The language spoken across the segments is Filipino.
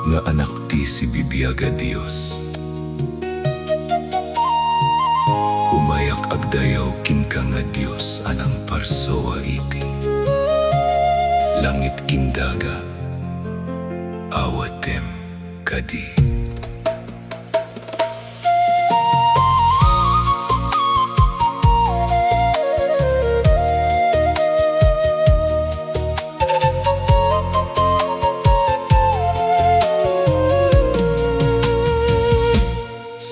nga anak ti si bibiyaga Dios. Umayak agdayaw kinka nga Dios anang parsoa iti. Langit kindaga, awatem kadi.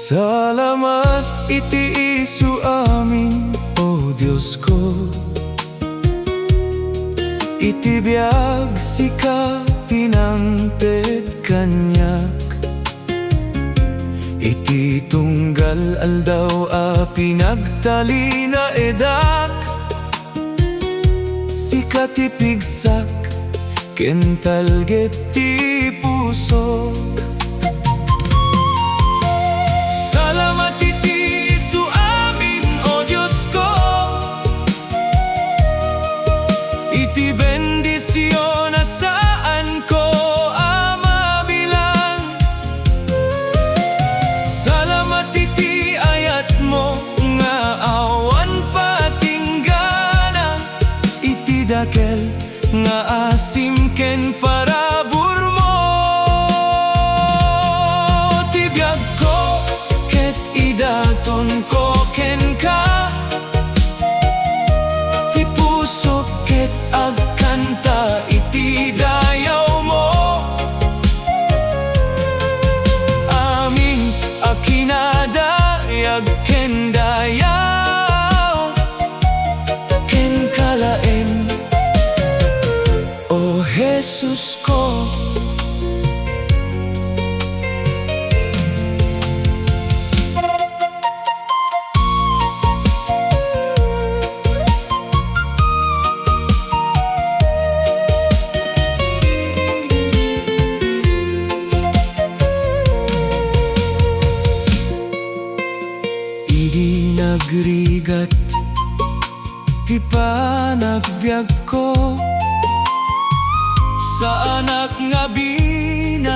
Salamat iti Isu amin, o Diyos ko. Iti biag sika tinangted kanyak. Iti tunggal aldaw a pinagtalina edak. Sika ti pigsak kentalget ti pusok. Salamat iti Isu amin, o Diyos ko. Iti bendisyon na saan ko mabilang. Salamat iti ayat mo nga awan patinggana. Iti dakel nga asim ken parabur mo. Ti biag ko ket idaton ko ken ka. Ti puso ket agkanta iti dayaw mo. Amin akinadayag ken dayaw ken kalaen, o Jesus ko. Idi nagrigat ti panagbiag ko sa anak nga binaybayan.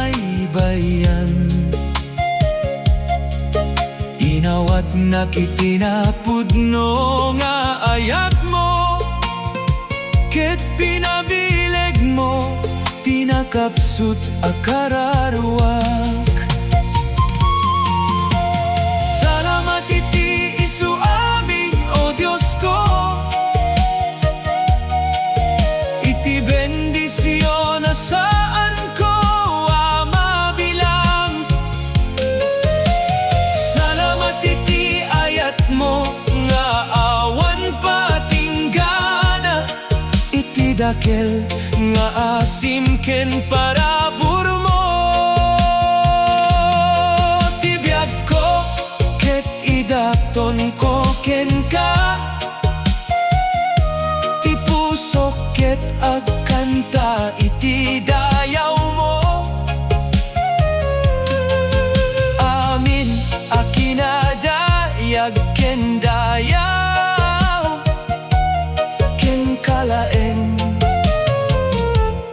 Inawat na kitinapudno nga ayat mo, ket pinabileg mo tinakapsut akararwak. Salamat iti Isu amin, o Diyos ko. Iti bendisyon na saan ko mabilang. Salamat iti ayat mo nga awan patinggana. Iti dakel nga asim ken parabur mo. Ti biag ko ket idaton ko ken ka. Ti puso ket agkanta iti dayaw mo. Amin akinadayag ken dayaw ken kalaen,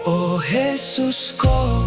o Jesus ko.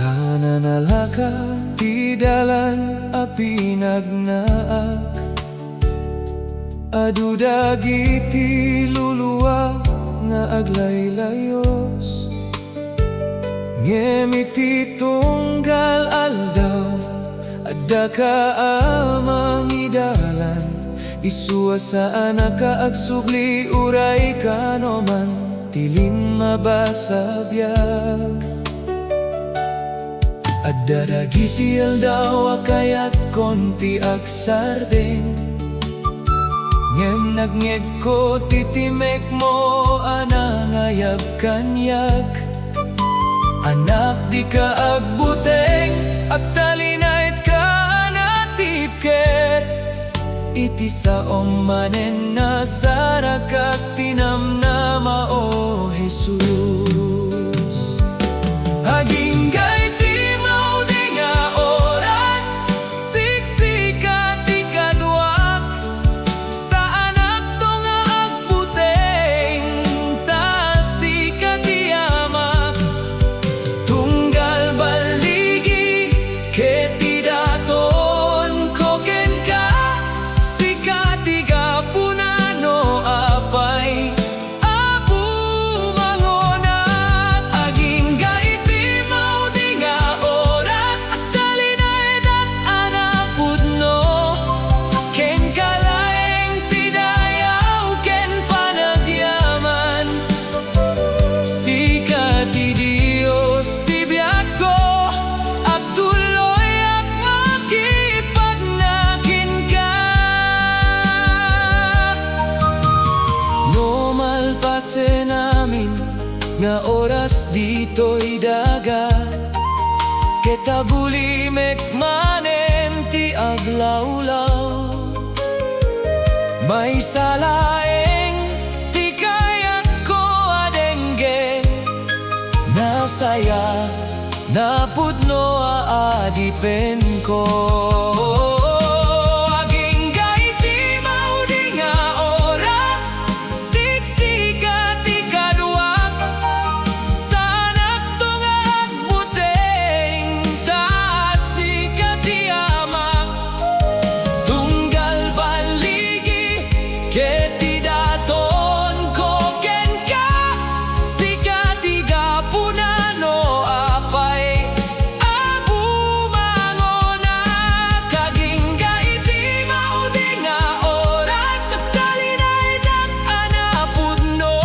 Sana nalaka ti dalan a pinagnaak. Adu dagiti luluwa nga aglaylayos. Ngemiti tunggal aldaw adda ka amang idalan. Isua sa anak ka agsubli uray ka no man tilin mabasabyak. Adda dagiti aldaw akayat konti agsardeng. Ngem nagngeg ko titimek mo anangayab kanyag. Anak di ka agbuteng agtalinait ka natipker. Iti sa omanen na saragak tinamnama o Jesus. Haginggay ti maudi nga oras, siksika ti kaduak, sa anak to nga agbuteng, tasika ti ama. Tunggal baligi, keti daton koken ka, sika ti gapunano apay, apu mangonat. Aging gaiti maudi nga oras, talinaid at anapudno, ken kalaeng tidayaw, ken panagyaman. Sika ti Dios ti biag ko, at tuloy at makipagnakin ka. No malpase namin nga oras dito'y daga, ketabulimek manen ti aglawlaw. May salaeng ti kayat ko adengge, nasaya napudno aadipen ko. Aging gaiti maudi nga oras, siksika ti kaduak, sa anak to nga agbuteng, tasika ti ama. Tunggal baligi, keti daton koken ka, sika ti gapunano apay, abu mangonat. Kaging gaiti maudi nga oras, talinaid at anapudno,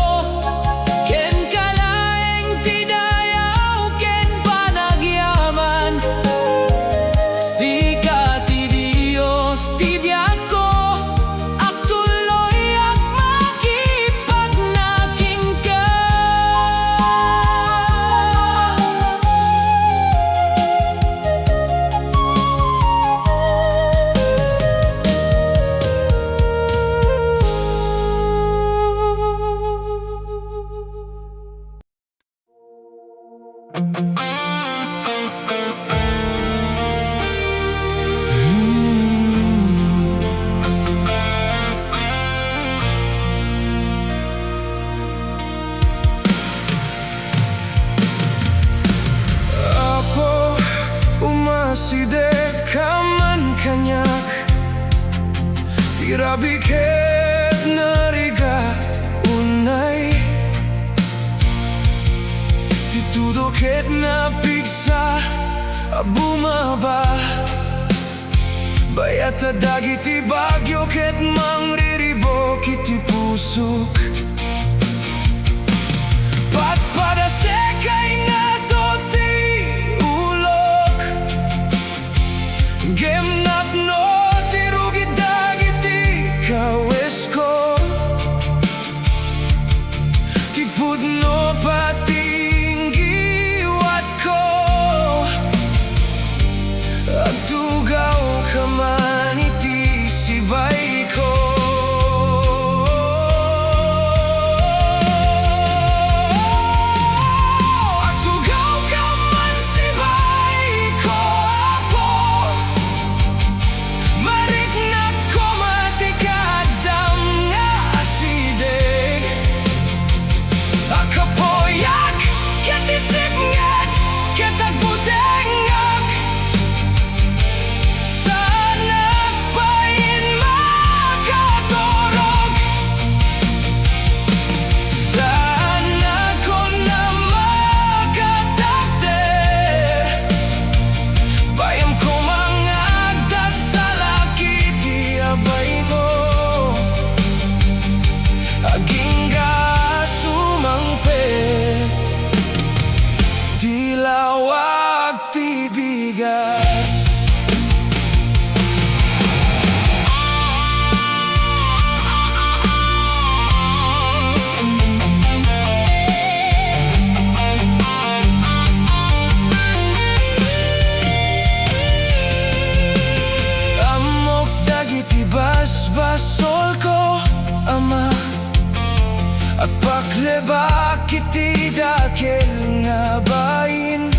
ken kalaeng tidayaw, ken panagyaman. Sika ti Dios ti biag ko, ak tuloy at makipagnakin ka. Apo, umaside ka man kanyak, tirabiket narigat unay, titudoket na pigsa bumaba. Bayat dagiti bagyo ket mangriribok iti pusok, patpadasekay nga to ti ulok. Gemnat no ti rugit dagiti kawes ko, ti pudno pating giwat ko. Agtugaw ka man iti sibay ko. Agtugaw ka man sibay ko, apo, mariknak ko matikadam lebak iti dakil nga bayin.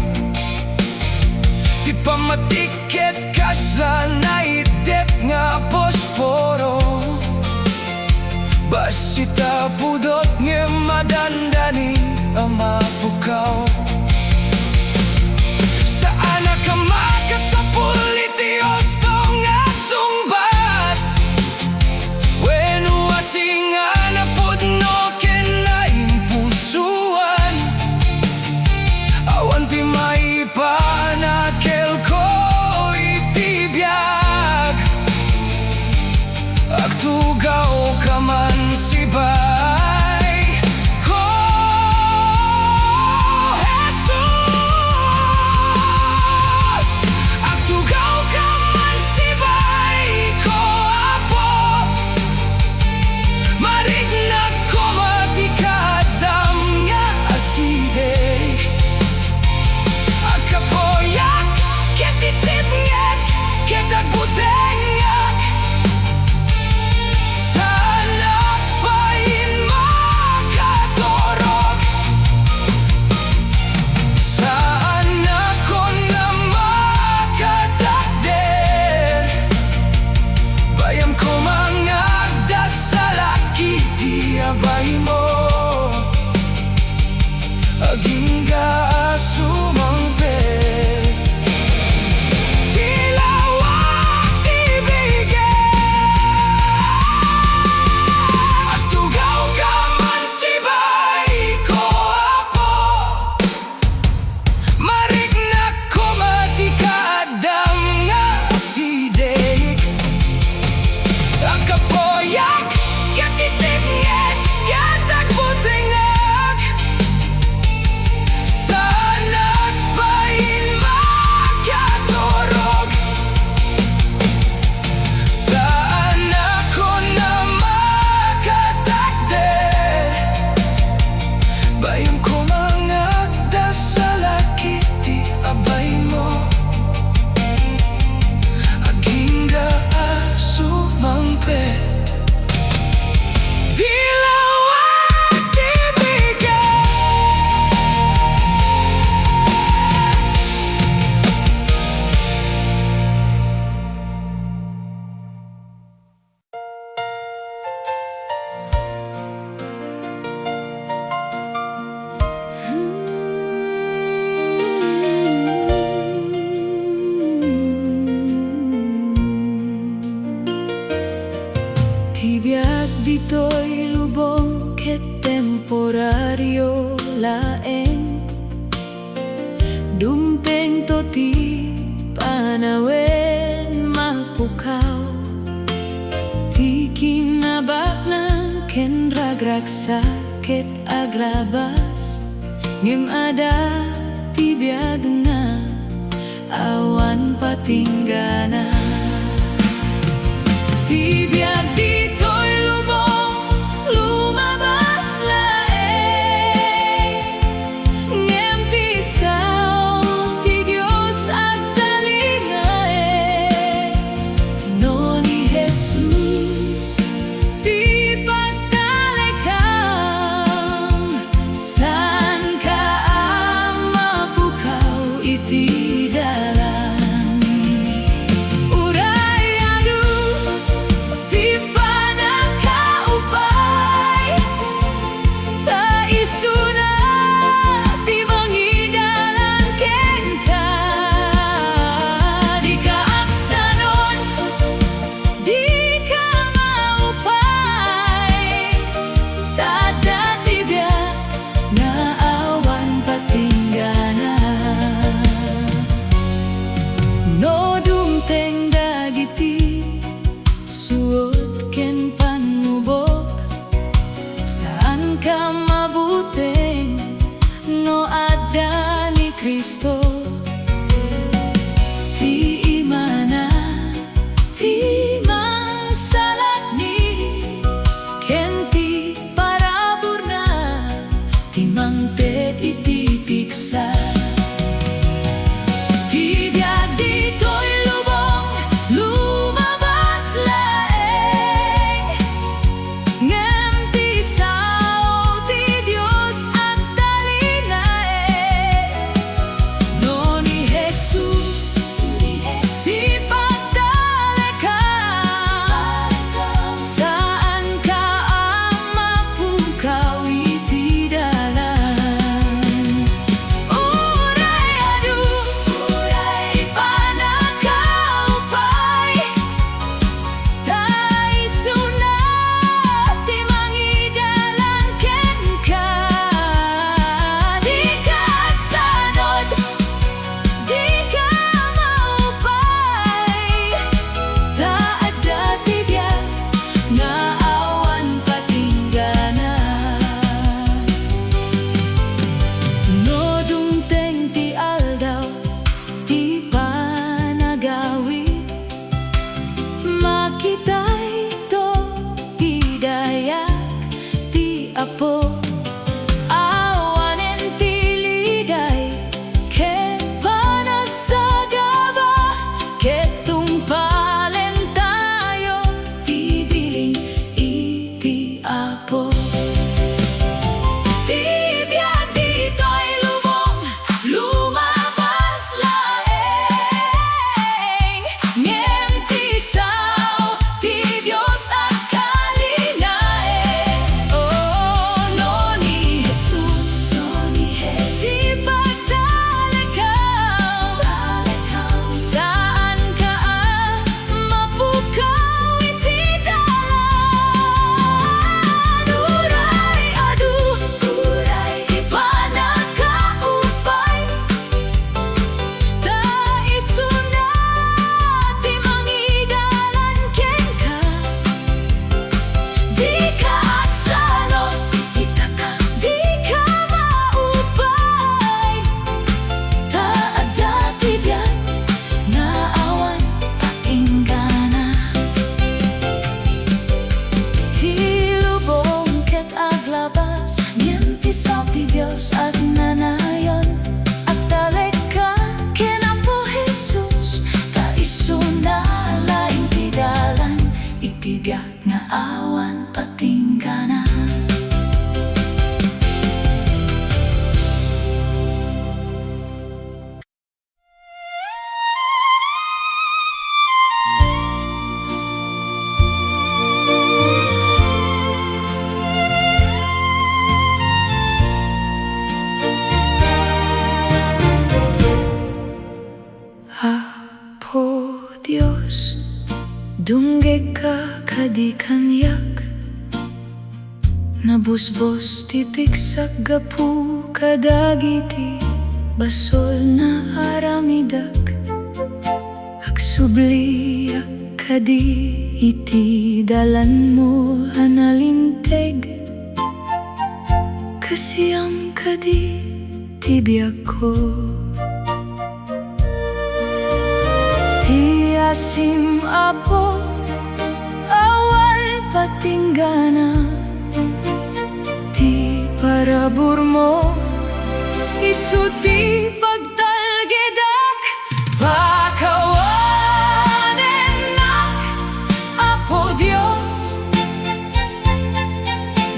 Di pa matiket kasla na itep nga posporo. Basita pudot nga madandani ang mapukaw. Saan ka makasapul itios to nga sumbat? When wasingan na pudno kinain pusuan. Awan ti maipanakil ko itibiyag. Agtugaw ka man sibay. Oh, Jesus! Agtugaw ka man sibay ko, Apo. Marignag ko matikadam nga asidek. Agkapoyak, ketisip nget, ketagbutengak. Sana pain makatorog. Saan ako na makatakder? Bayam ko mga dasalaki di abay mo. Aging sumangpet. Tilawak tibigyan. Agtugaw ka man sibay ko, Apo. Marignak ko matikadam nga asidek. Agkapoyak, katisip nget, katagbutengag. Sana't pain makatorog. Saan ako na makatakder? Bayam ko mga dasalaki ti abay mo. Aging sumangpet. Dilawag tibigyan. Tibiyag dito'y lubong ket temporaryo laeng. Dumpeng to ti panawen mapukaw. Ti kinabaknan ken ragragsa ket aglabas. Ngem ada tibiyag na awan patinggana. Tibiyag dito'y lubong lumabas laeng. Ngem pisaw ti Diyos at talinaet. No ni Jesus ti pagkalekam. Saan ka ang mapukaw iti dalan? Uray adu ti apo awanen ti ligay ket panagsagaba ket tumpalen tayo ti biling iti apo. Ti biag dito'y lubong lumabas laeng ngem ti sao ti Diyos at kalinaeng. Oh, no ni Jesus, si pagtalakaw saan ka mapukaw iti dalan. Uray adu, uray ipanakaupay ta isuna ti mangidalan ken ka. Di ka agsalot, itaka, di ka maupay ta adda ti biag nga awan patinggana. Ti lubong ket aglabas ngem ti sao ti Dios at nanayon. At taleka ken Apo Jesus ta isuna laing ti dalan iti biag nga awan patinggana. Apo Dios, dungge ka kadi kanyak, nabusbos ti piksak gapu kadagiti basol na aramidak. Agsubliak kadi iti dalan mo analinteg, kasiyam kadi ti biag ko. Ti asim apo awan patinggana, ti parabur mo isu ti pagtalgedak. Pakawanenak Apo Dios,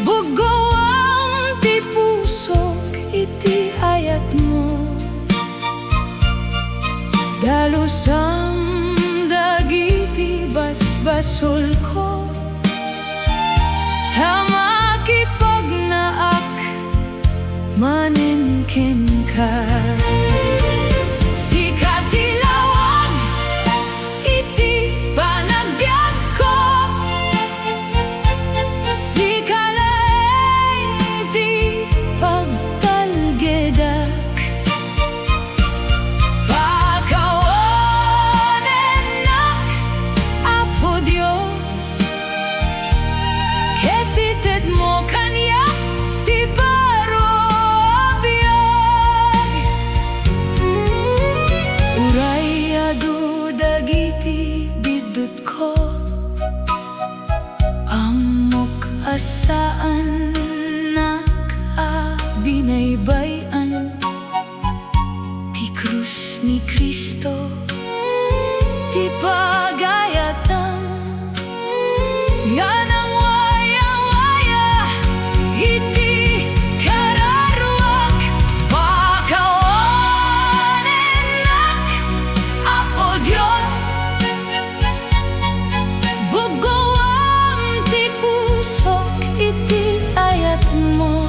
bugawang ti pusok iti ayat mo. Dalusam dagiti basbasol ko, tamakipagnaak manen ken ka. Sikat ti lawag iti panagbiag ko, sikalaeng ti pagtalgedak. Pakawanenak Apo Dios, ket ited mo kanyak ti baro biag. Uray adu dagiti bidut ko, amok asaan nakabinaybayan ti krus ni Cristo, ti pagayatam nga nang waya-waya iti kararuak. Pakawanenak Apo Dios, bugawang ti pusok iti ayat mo.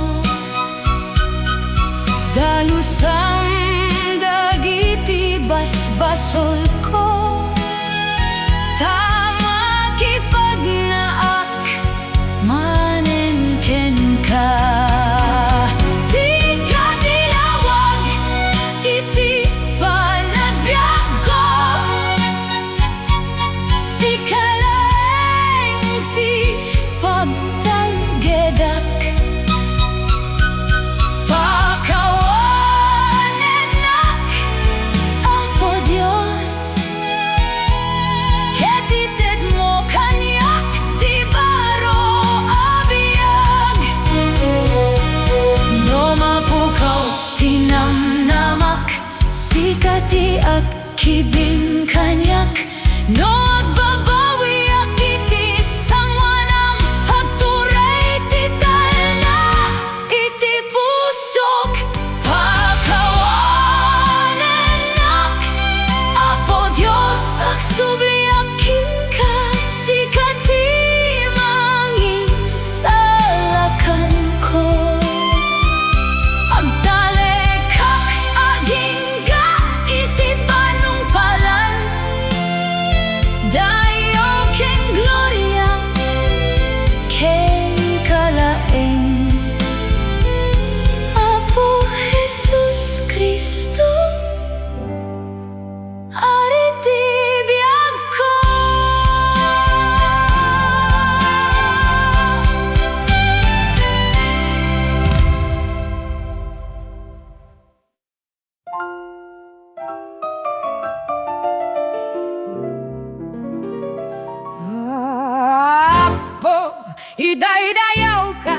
dayaw ka,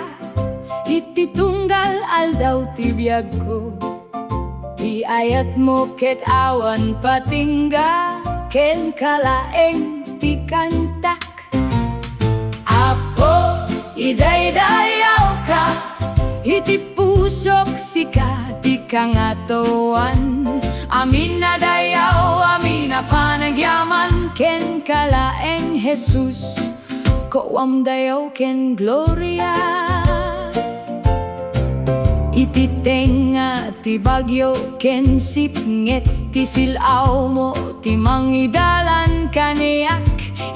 iti tunggal aldaw ti biyag ko. Ti ayat mo ket awan patingga, ken kalaeng ti kantak. Apo, idaydayaw ka, iti pusok sika ti kangatoan. Amin na dayaw, amin na panagyaman, ken kalaeng Jesus, koam dayaw ken gloria. Iti tenga ti bagyo ken sipnget, ti silaw mo ti mangidalan kaniyak.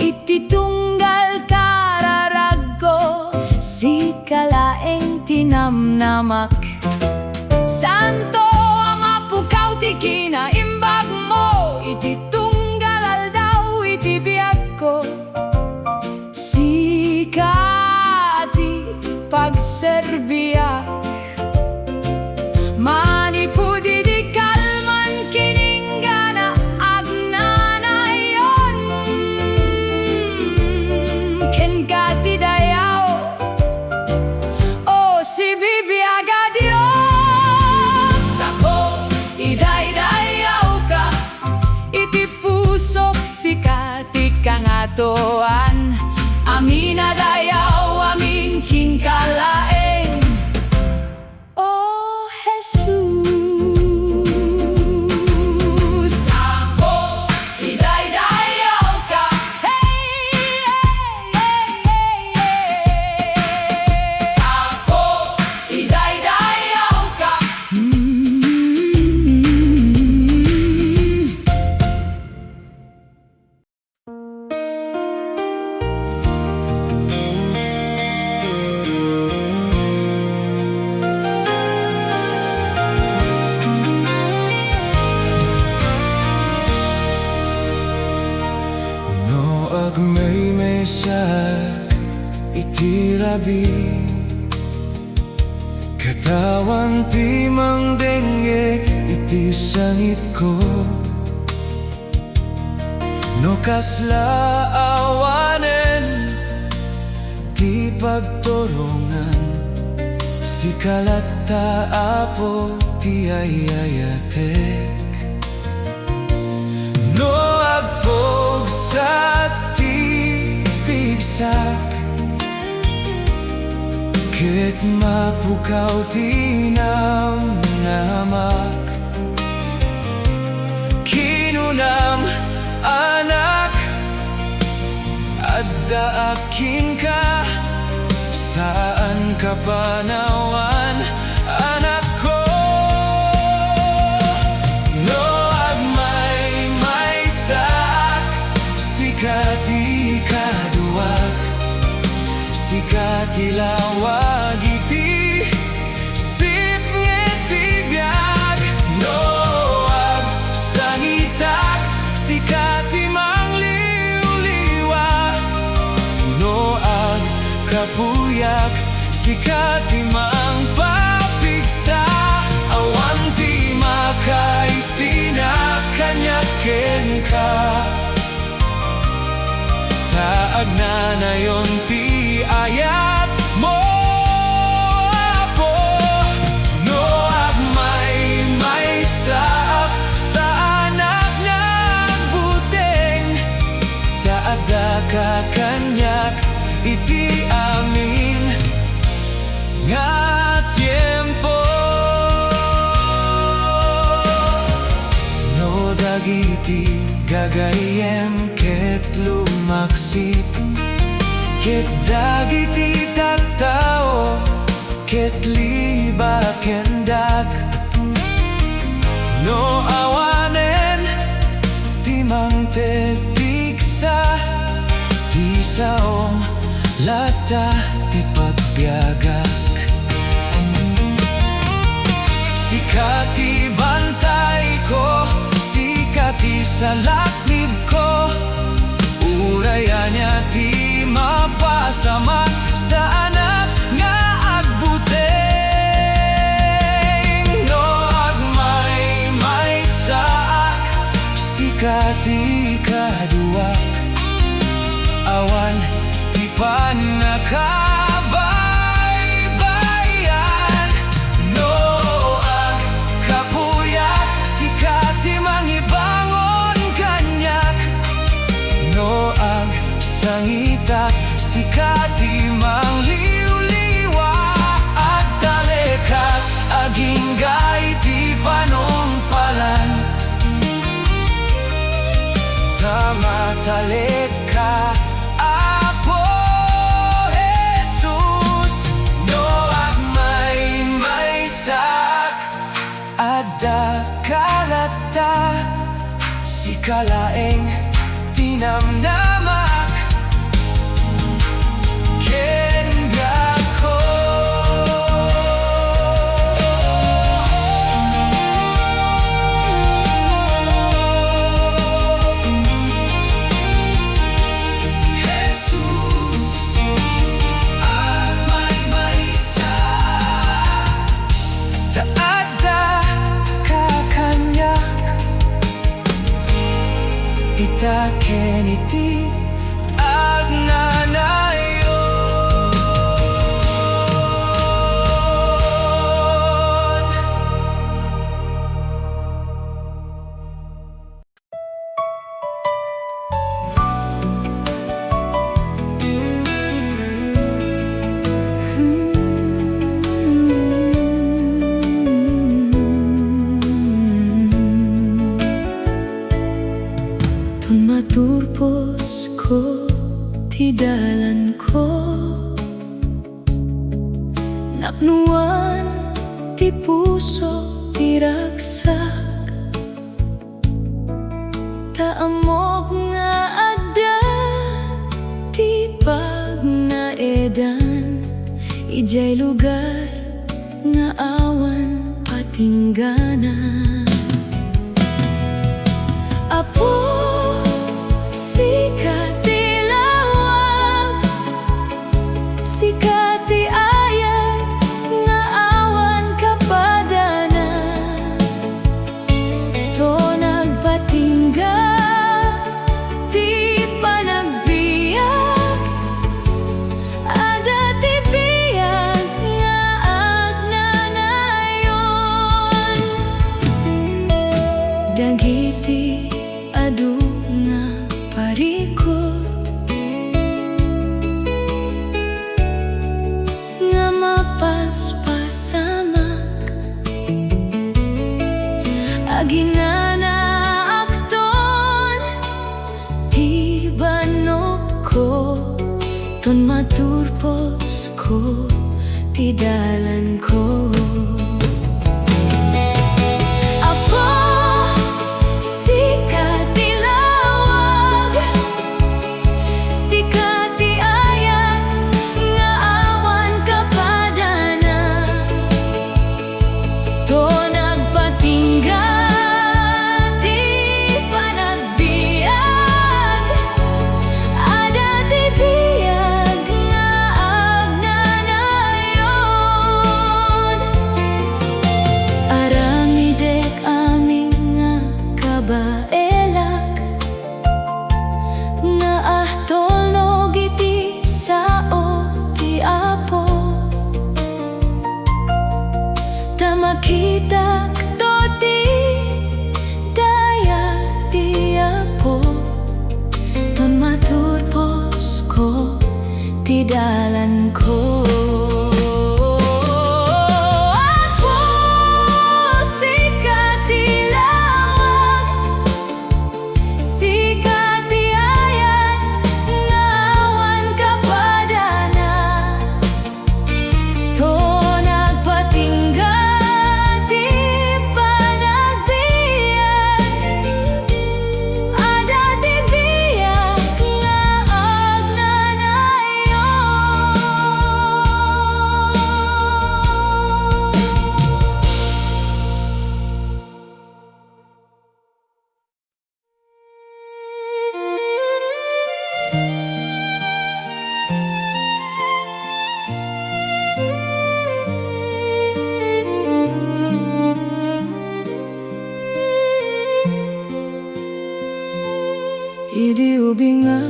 Iti tunggal kararaggo, si kalaeng tinamnamak. Santo ang apukaw ti kinaimbag mo, iti tunggal aldaw iti biag ko. Sika ti pagserbiak, manipudi di kalman kininggana agnanayon. Ken kati dayaw, o si bibiaga Dios. Ako, idaydayaw ka, iti pusok sika ti kangatoan. Amin na dayaw, amin king kalaeng, oh Jesus. Ako, idaydayaw ka, hey, hey, hey, hey, hey. Ako, idaydayaw ka. No agmay sa iti rabi, katawan ti mangdengge iti sangit ko. No kasla awanen ti pagturongan, si kalata apo ti ayayatek. No agpog sa ti bigsak, ket mapukaw ti namnamak. Kinunam anak, adda akin ka, saan ka panawan, anak ko. No agmay sak, sikati kaduak, sikati lawag iti sipnget ti biag. No ag sangitak, sikati mangliw-liwa. No ag kapuyak, sikati mang papigsa. Awan ti makaisina, kanyaken ka. Taag na nayon ti ayat mo, apo. No agmay saak sa anak niyang buteng, taada ka kanyak iti amin nga tiempo. No dagiti gagayem ket lumaksik, ket dagiti tattao, ket liba kendak. No awanen ti mangtepiksa, ti saom lata ti pagbiagak. Sikati bantay ko, sikati sa laknib ko. Uraya niya ti mapasamak sa anak nga agbuteng. No agmay saak, sikati kaduak, awan ti panakaban. kalaeng tinamnamak ken gako. Jesus at may maysa taada ka kanya ita keniti ag nanayon. Ton maturpos ko ti dalan ko, napnuan ti puso ti ragsak, taamog nga adda ti pagnaedan, ijay lugar nga awan patingganan. Apo sikat ti lawag, sikat ti ayat nga awan kapadana, to nagpatingga ti panagbiag, ada ti biyag nga agnanayon. Dagiti adu nga parikot nga mapaspasamak, aginana akton ti banok ko, ton maturpos ko ti dalan ko. Apo sikat ti lawag, sikat ti ayat nga awan kapadana, to nagpatingga ti panagbiag, ada ti biyag nga agnanayon. Aramidek aming nga kabaelak, nga ahtolog iti sao ti Apo, ta makitak to ti daya ti Apo, ton maturpos ko ti dalan ko. Apo sikat ti lawag, sikat ti ayat nga awan kapadana, to nagpatingga ti panagbiag, ada ti biyag nga agnanayon. Idi ubinga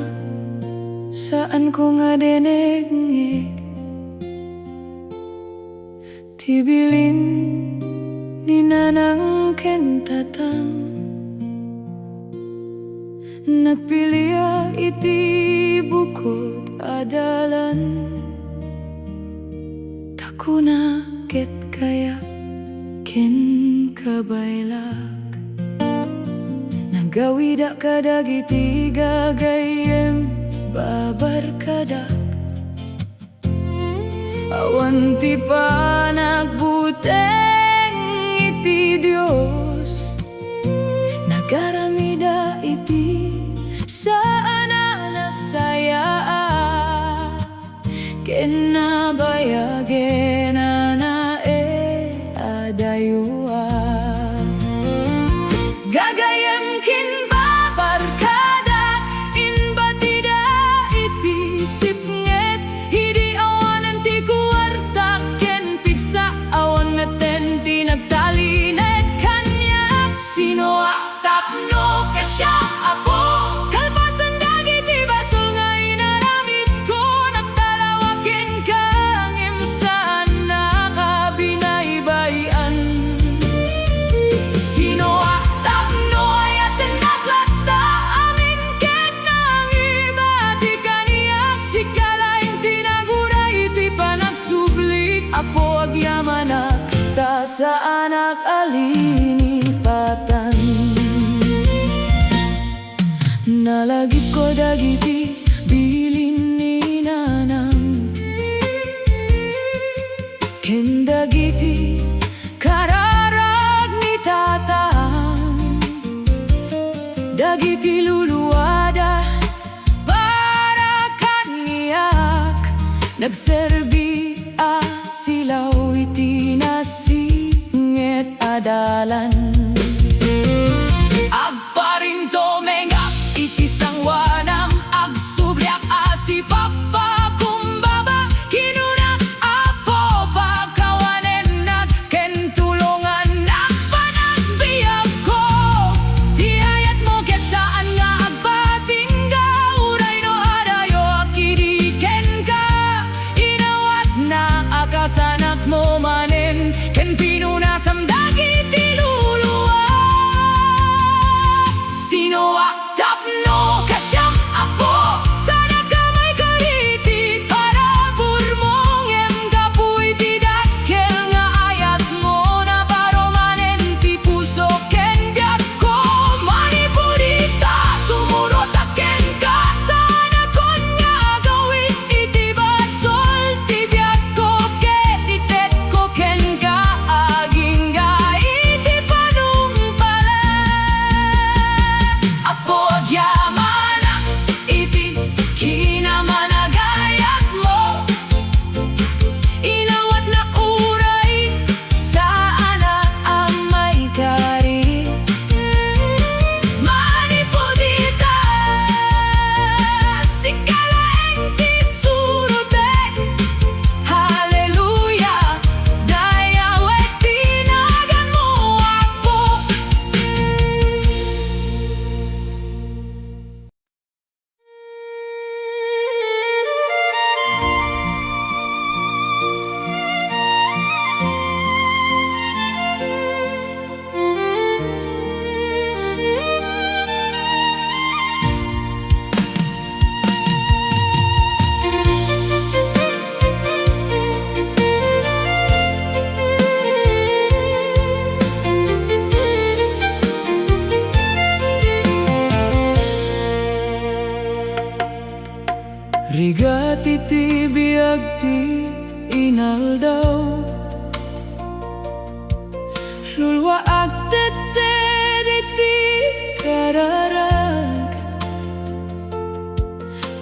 saan ko nga denegngeg, tibilin ni nanang kentatang, nagpilya iti bukod adalan, takuna ket kaya ken kabaylak, nagawida kadagiti gagayem babarkadak, awan ti panagbuteng iti Dios, nagaramida ken dagiti kararag ni tatang, dagiti luluwada para kaniyak, nagserbi a silaw iti nasinget adalan. Agparinto menga iti sangwanam, agsubliak asi papa kumbaba, kinuna apo pagkawanen ken tulungan panagbiag ko. Ti ayat mo ket saan nga agpatingga, uray no adayo akidiken ka, inawat na akasanak mo manen ken pinunasam dagiti luluwa. Sino akdap no kasyang apo, sana kamay kariti para burmong em kapuy ti dakkel nga ayat mo, na baromanen ti puso ken biag ko. Manipurita sumurot aken ka, sana kon nga agawin iti basol ti biag ko, ket itet ko ken ka aging ga iti panumpalan. Apo agyaman iti kinamanagayat mo, inawat na uray saan na amay kari. Manipudita sikalaeng ti surute, haleluya, dayawet tinagan mo apo. Rigat iti biag ti inaldaw, lulwa agteted iti kararag,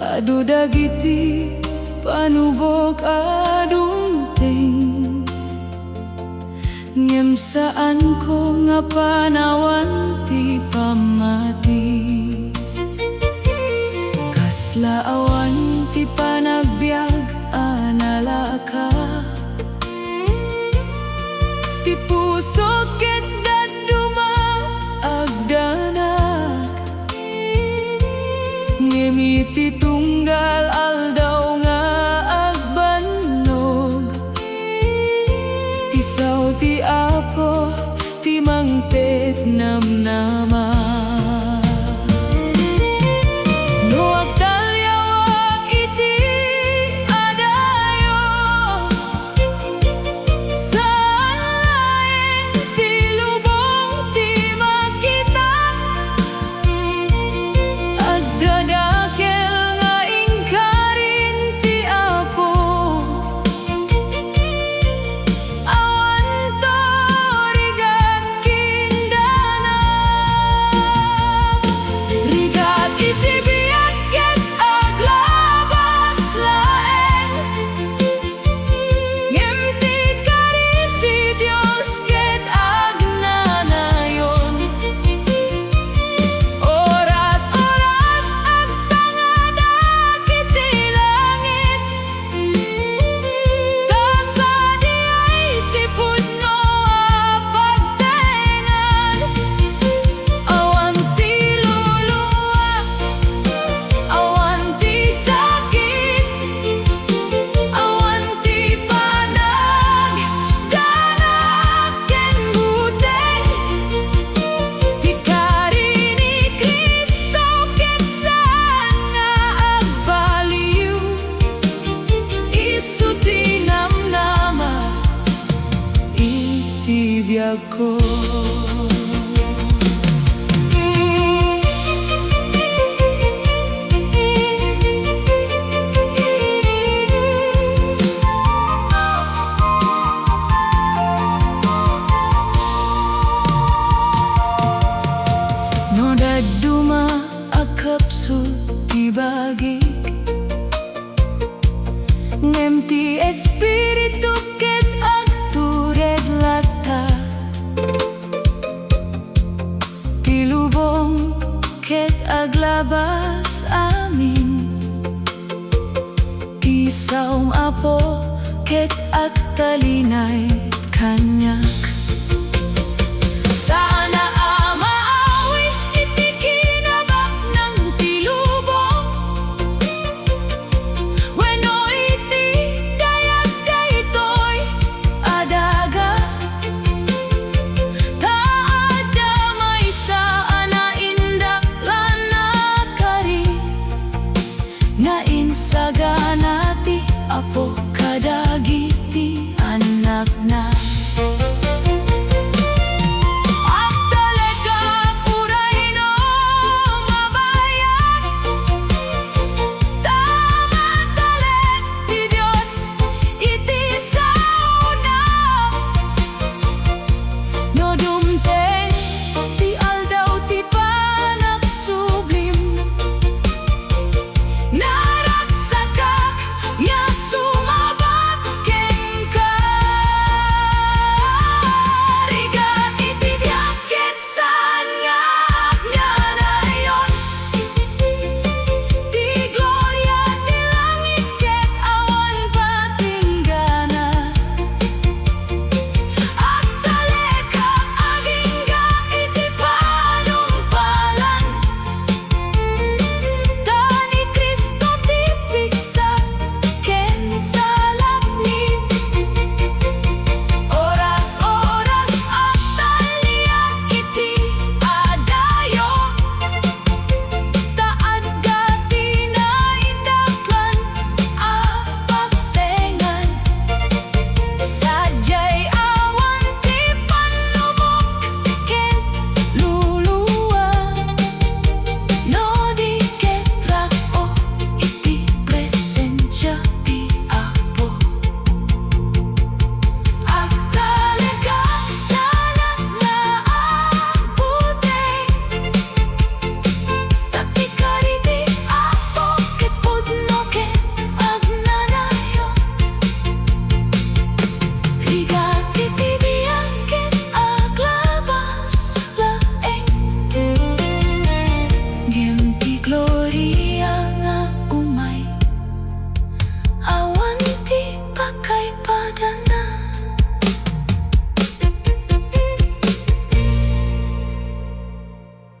adu dagiti panubok adungteng, ngem saan ko nga panawan ti pamati. Kasla awan ti panagbiag analaka, ti puso ket daduma agdanag, ngem iti tunggal aldaw nga agbannog, ti saw ti apo ti mangted namnama. No agtalyawag iti adayo, saan laeng ti lubong ti makita, agdadakel nga ingkarin ti apo, awan to rigat kindanag, rigat iti biag ket aglabas laeng, ngem ti karit ti Dios ket agnanayon. Oras-oras agtangadak iti langit, kasadiay ti pudno a pagtengan, awan ti luluwa, awan ti sakit, awan ti panag danak ken buteng, ti kari ni Cristo ket saan nga agbaliw, isu ti namnama iti biag ko. sa umapo ket ak talinay kanya.